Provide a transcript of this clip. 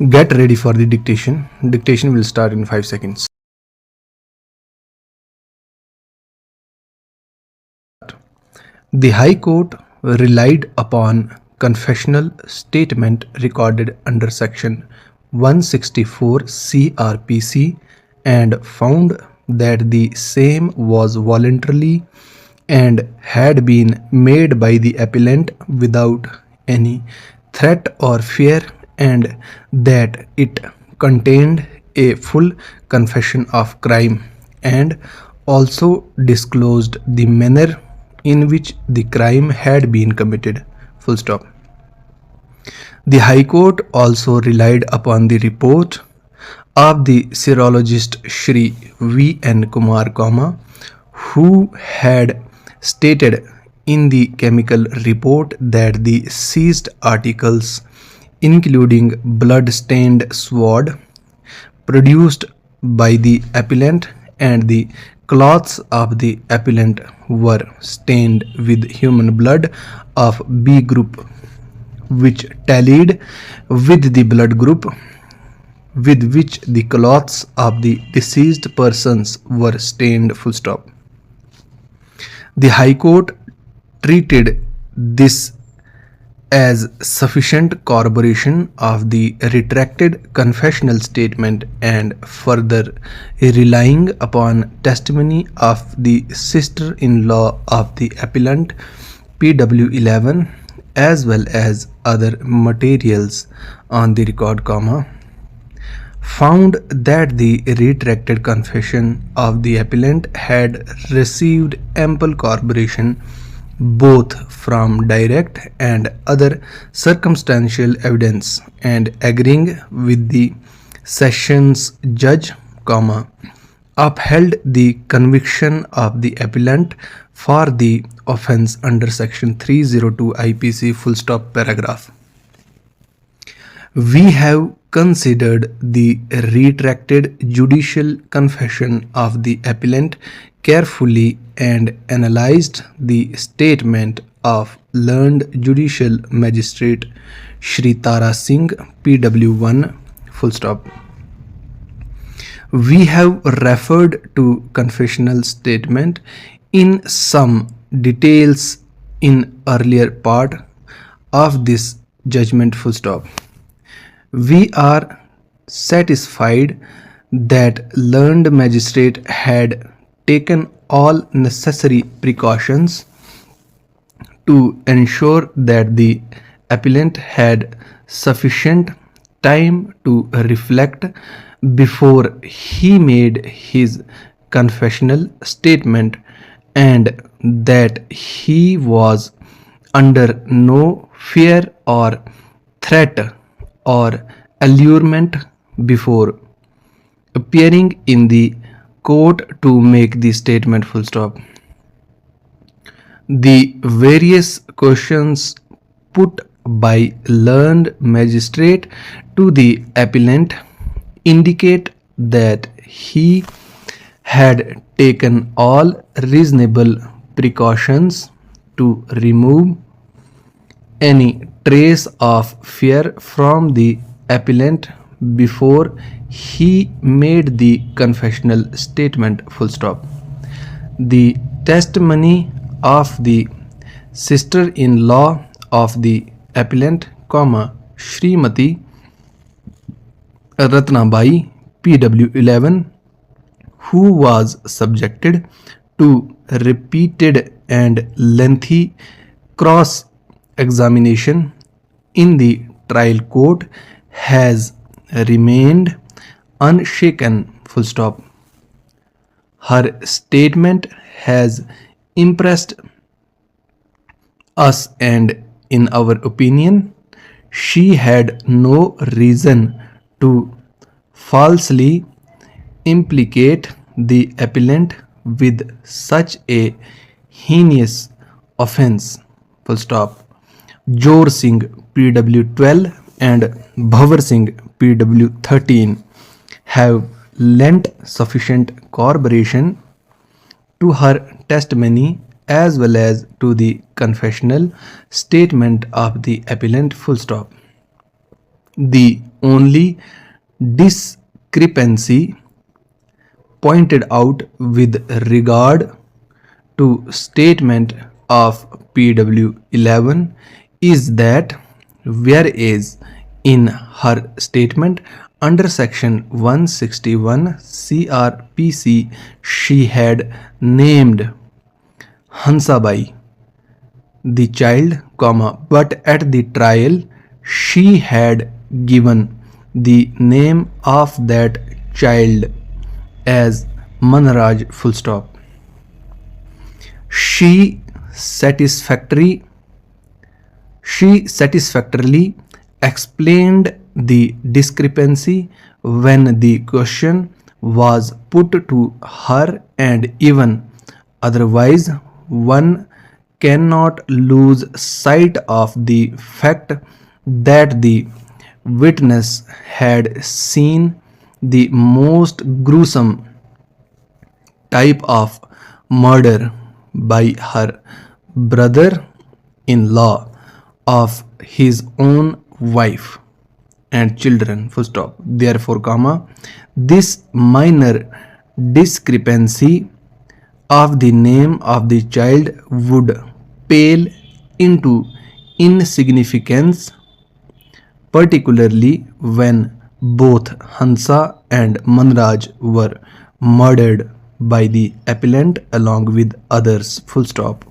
Get ready for the dictation. Dictation will start in 5 seconds. The High Court relied upon confessional statement recorded under Section 164 CRPC and found that the same was voluntarily and had been made by the appellant without any threat or fear, and that it contained a full confession of crime and also disclosed the manner in which the crime had been committed. Full stop. The High Court also relied upon the report of the serologist Shri V.N. Kumar, who had stated in the chemical report that the seized articles, including blood-stained sword produced by the appellant and the clothes of the appellant, were stained with human blood of B group, which tallied with the blood group with which the clothes of the deceased persons were stained. Full stop. The High Court treated this as sufficient corroboration of the retracted confessional statement, and further relying upon testimony of the sister-in-law of the appellant PW11 as well as other materials on the record, found that the retracted confession of the appellant had received ample corroboration both from direct and other circumstantial evidence, and agreeing with the sessions judge, upheld the conviction of the appellant for the offence under section 302 IPC. Full stop. Paragraph. We have considered the retracted judicial confession of the appellant carefully and analyzed the statement of learned judicial magistrate Shri Tara Singh PW1. Full stop. We have referred to confessional statement in some details in earlier part of this judgment. Full stop. We are satisfied that learned magistrate had taken all necessary precautions to ensure that the appellant had sufficient time to reflect before he made his confessional statement, and that he was under no fear or threat or allurement before appearing in the court to make the statement. Full stop. The various questions put by learned magistrate to the appellant indicate that he had taken all reasonable precautions to remove any trace of fear from the appellant before he made the confessional statement. Full stop. The testimony of the sister-in-law of the appellant, Shrimati Ratnabai PW11, who was subjected to repeated and lengthy cross examination in the trial court, has remained unshaken. Full stop. Her statement has impressed us, and in our opinion she had no reason to falsely implicate the appellant with such a heinous offence. Full stop. Jor Singh PW12 and Bhavar Singh PW13 have lent sufficient corroboration to her testimony as well as to the confessional statement of the appellant. Full stop. The only discrepancy pointed out with regard to statement of PW11 is that whereas in her statement under section 161 CRPC she had named Hansabai the child, but at the trial she had given the name of that child as Manraj full stop. She satisfactorily explained the discrepancy when the question was put to her, and even otherwise one cannot lose sight of the fact that the witness had seen the most gruesome type of murder by her brother in law of his own wife and children full stop. Therefore, this minor discrepancy of the name of the child would pale into insignificance, particularly when both Hansa and Manraj were murdered by the appellant along with others full stop.